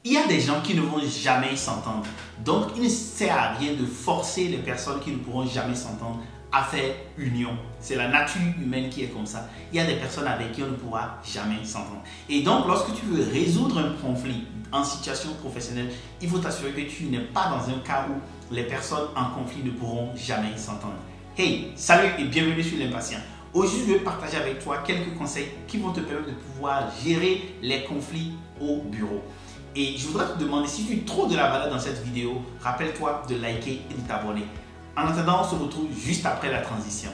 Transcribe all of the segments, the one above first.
Il y a des gens qui ne vont jamais s'entendre. Donc, il ne sert à rien de forcer les personnes qui ne pourront jamais s'entendre à faire union. C'est la nature humaine qui est comme ça. Il y a des personnes avec qui on ne pourra jamais s'entendre. Et donc, lorsque tu veux résoudre un conflit en situation professionnelle, il faut t'assurer que tu n'es pas dans un cas où les personnes en conflit ne pourront jamais s'entendre. Hey, salut et bienvenue sur l'Impatient. Aujourd'hui, je vais partager avec toi quelques conseils qui vont te permettre de pouvoir gérer les conflits au bureau. Et je voudrais te demander, si tu trouves de la valeur dans cette vidéo, rappelle-toi de liker et de t'abonner. En attendant, on se retrouve juste après la transition.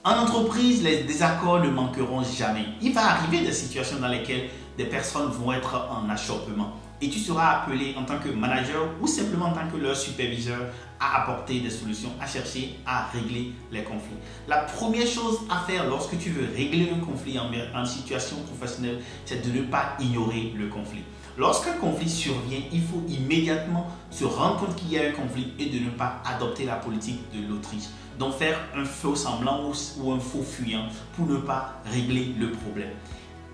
En entreprise, les désaccords ne manqueront jamais. Il va arriver des situations dans lesquelles des personnes vont être en achoppement. Et tu seras appelé en tant que manager ou simplement en tant que leur superviseur à apporter des solutions, à chercher à régler les conflits. La première chose à faire lorsque tu veux régler un conflit en situation professionnelle, c'est de ne pas ignorer le conflit. Lorsqu'un conflit survient, il faut immédiatement se rendre compte qu'il y a un conflit et de ne pas adopter la politique de l'autruche. Donc faire un faux semblant ou un faux fuyant pour ne pas régler le problème.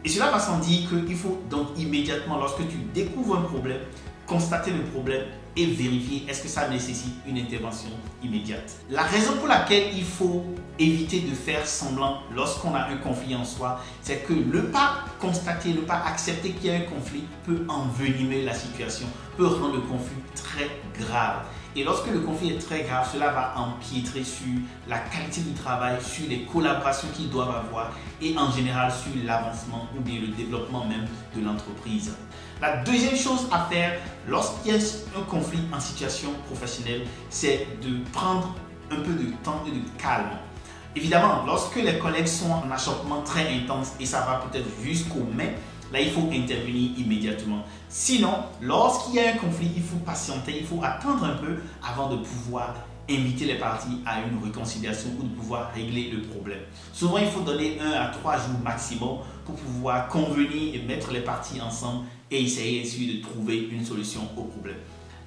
Et cela va sans dire qu'il faut donc immédiatement, lorsque tu découvres un problème, constater le problème et vérifier est-ce que ça nécessite une intervention immédiate. La raison pour laquelle il faut éviter de faire semblant lorsqu'on a un conflit en soi, c'est que ne pas constater, ne pas accepter qu'il y a un conflit peut envenimer la situation, peut rendre le conflit très grave. Et lorsque le conflit est très grave, cela va empiétrer sur la qualité du travail, sur les collaborations qu'ils doivent avoir et en général sur l'avancement ou bien le développement même de l'entreprise. La deuxième chose à faire lorsqu'il y a un conflit en situation professionnelle, c'est de prendre un peu de temps et de calme. Évidemment, lorsque les collègues sont en achoppement très intense et ça va peut-être jusqu'au mai, là, il faut intervenir immédiatement. Sinon, lorsqu'il y a un conflit, il faut patienter, il faut attendre un peu avant de pouvoir inviter les parties à une réconciliation ou de pouvoir régler le problème. Souvent, il faut donner 1 à 3 jours maximum pour pouvoir convenir et mettre les parties ensemble et essayer ainsi de trouver une solution au problème.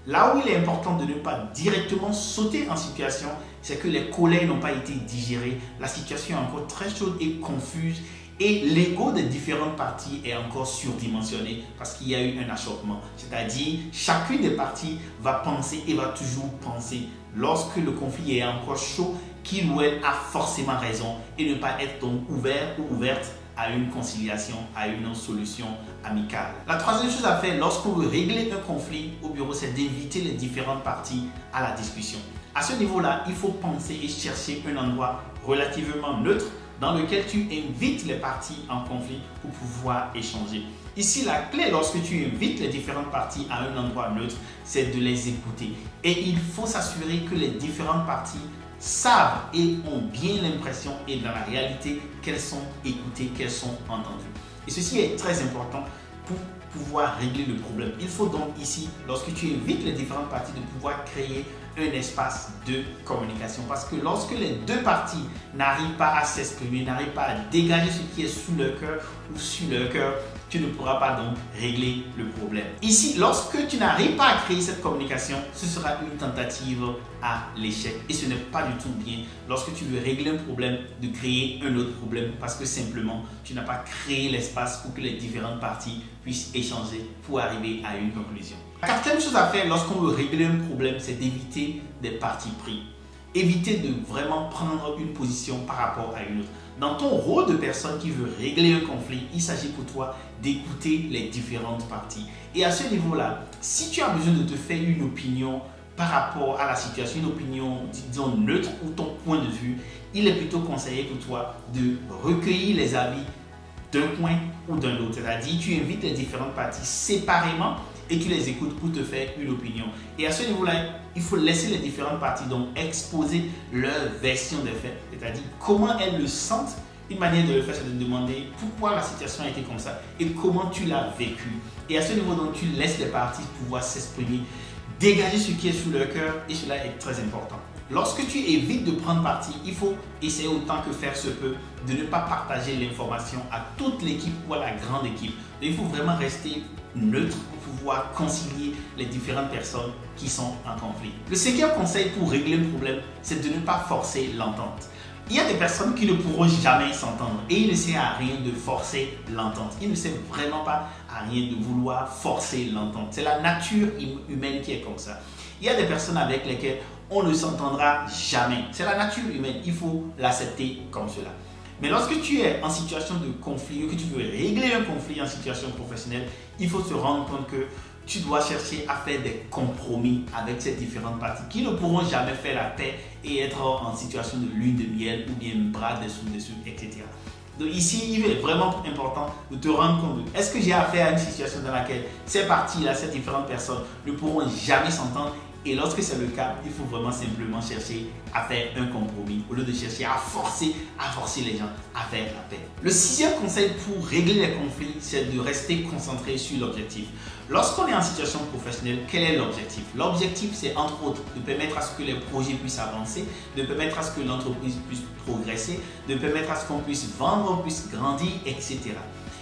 Là où il est important de ne pas directement sauter en situation, c'est que les collègues n'ont pas été digérés, la situation est encore très chaude et confuse. Et l'ego des différentes parties est encore surdimensionné parce qu'il y a eu un achoppement. C'est-à-dire, chacune des parties va penser et va toujours penser, lorsque le conflit est encore chaud, qu'il ou elle a forcément raison et ne pas être donc ouvert ou ouverte à une conciliation, à une solution amicale. La troisième chose à faire lorsqu'on veut régler un conflit au bureau, c'est d'inviter les différentes parties à la discussion. À ce niveau-là, il faut penser et chercher un endroit relativement neutre dans lequel tu invites les parties en conflit pour pouvoir échanger. Ici, la clé lorsque tu invites les différentes parties à un endroit neutre, c'est de les écouter. Et il faut s'assurer que les différentes parties savent et ont bien l'impression et dans la réalité qu'elles sont écoutées, qu'elles sont entendues. Et ceci est très important pour pouvoir régler le problème. Il faut donc ici, lorsque tu invites les différentes parties, de pouvoir créer un espace de communication. Parce que lorsque les deux parties n'arrivent pas à s'exprimer, n'arrivent pas à dégager ce qui est sous leur cœur ou sur leur cœur, tu ne pourras pas donc régler le problème. Ici, lorsque tu n'arrives pas à créer cette communication, ce sera une tentative à l'échec. Et ce n'est pas du tout bien lorsque tu veux régler un problème de créer un autre problème parce que simplement tu n'as pas créé l'espace pour que les différentes parties puissent échanger pour arriver à une conclusion. La quatrième chose à faire lorsqu'on veut régler un problème, c'est d'éviter des partis pris. Éviter de vraiment prendre une position par rapport à une autre. Dans ton rôle de personne qui veut régler un conflit, il s'agit pour toi d'écouter les différentes parties. Et à ce niveau-là, si tu as besoin de te faire une opinion par rapport à la situation, une opinion, disons, neutre ou ton point de vue, il est plutôt conseillé pour toi de recueillir les avis d'un point ou d'un autre. C'est-à-dire, tu invites les différentes parties séparément et tu les écoutes pour te faire une opinion. Et à ce niveau-là, il faut laisser les différentes parties donc exposer leur version des faits, c'est-à-dire comment elles le sentent. Une manière de le faire, c'est de demander pourquoi la situation a été comme ça et comment tu l'as vécu. Et à ce niveau, donc, tu laisses les parties pouvoir s'exprimer, dégager ce qui est sous leur cœur et cela est très important. Lorsque tu évites de prendre parti, il faut essayer autant que faire se peut de ne pas partager l'information à toute l'équipe ou à la grande équipe. Il faut vraiment rester neutre pour pouvoir concilier les différentes personnes qui sont en conflit. Le cinquième conseil pour régler un problème, c'est de ne pas forcer l'entente. Il y a des personnes qui ne pourront jamais s'entendre et il ne sert à rien de forcer l'entente. Il ne sert vraiment pas à rien de vouloir forcer l'entente. C'est la nature humaine qui est comme ça. Il y a des personnes avec lesquelles on ne s'entendra jamais. C'est la nature humaine. Il faut l'accepter comme cela. Mais lorsque tu es en situation de conflit ou que tu veux régler un conflit en situation professionnelle, il faut se rendre compte que tu dois chercher à faire des compromis avec ces différentes parties qui ne pourront jamais faire la paix et être en situation de lune de miel ou bien bras dessous, etc. Donc ici, il est vraiment important de te rendre compte de est-ce que j'ai affaire à une situation dans laquelle ces parties-là, ces différentes personnes ne pourront jamais s'entendre. Et lorsque c'est le cas, il faut vraiment simplement chercher à faire un compromis au lieu de chercher à forcer les gens à faire la paix. Le 6e conseil pour régler les conflits, c'est de rester concentré sur l'objectif. Lorsqu'on est en situation professionnelle, quel est l'objectif? L'objectif, c'est entre autres de permettre à ce que les projets puissent avancer, de permettre à ce que l'entreprise puisse progresser, de permettre à ce qu'on puisse vendre, puisse grandir, etc.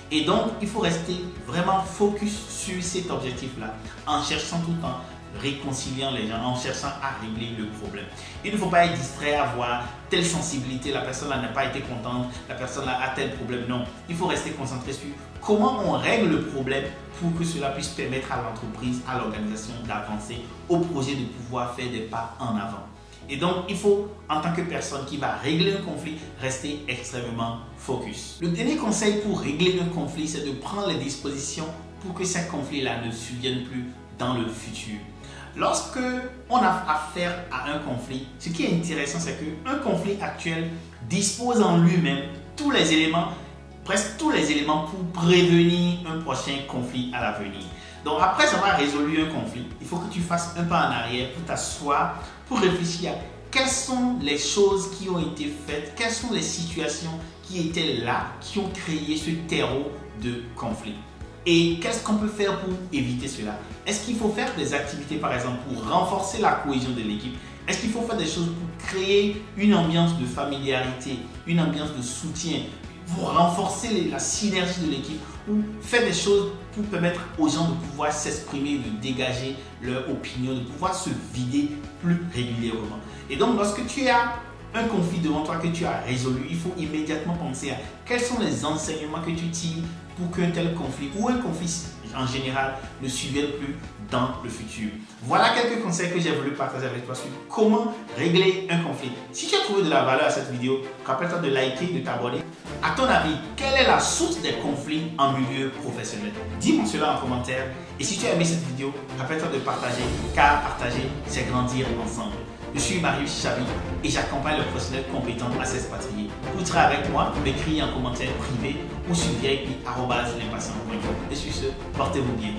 Et donc, il faut rester vraiment focus sur cet objectif-là en cherchant tout le temps réconciliant les gens, en cherchant à régler le problème. Il ne faut pas être distrait à voir telle sensibilité, la personne n'a pas été contente, la personne a tel problème. Non, il faut rester concentré sur comment on règle le problème pour que cela puisse permettre à l'entreprise, à l'organisation d'avancer, au projet de pouvoir faire des pas en avant. Et donc, il faut, en tant que personne qui va régler un conflit, rester extrêmement focus. Le dernier conseil pour régler un conflit, c'est de prendre les dispositions pour que ces conflits-là ne surviennent plus dans le futur. Lorsque on a affaire à un conflit, ce qui est intéressant, c'est qu'un conflit actuel dispose en lui-même tous les éléments, presque tous les éléments pour prévenir un prochain conflit à l'avenir. Donc après avoir résolu un conflit, il faut que tu fasses un pas en arrière pour t'asseoir, pour réfléchir à quelles sont les choses qui ont été faites, quelles sont les situations qui étaient là, qui ont créé ce terreau de conflit. Et qu'est-ce qu'on peut faire pour éviter cela? Est-ce qu'il faut faire des activités, par exemple, pour renforcer la cohésion de l'équipe? Est-ce qu'il faut faire des choses pour créer une ambiance de familiarité, une ambiance de soutien, pour renforcer la synergie de l'équipe ou faire des choses pour permettre aux gens de pouvoir s'exprimer, de dégager leur opinion, de pouvoir se vider plus régulièrement? Et donc, lorsque tu as un conflit devant toi que tu as résolu, il faut immédiatement penser à quels sont les enseignements que tu tires pour qu'un tel conflit ou un conflit en général ne survienne plus dans le futur. Voilà quelques conseils que j'ai voulu partager avec toi sur comment régler un conflit. Si tu as trouvé de la valeur à cette vidéo, rappelle-toi de liker, de t'abonner. À ton avis, quelle est la source des conflits en milieu professionnel? Dis-moi cela en commentaire. Et si tu as aimé cette vidéo, rappelle-toi de partager, car partager, c'est grandir ensemble. Je suis Marius Chabi et j'accompagne le professionnel compétent à s'expatrier. Pour travailler avec moi, m'écrire en commentaire privé ou sur VIP@limpatient.com. Et sur ce, portez-vous bien.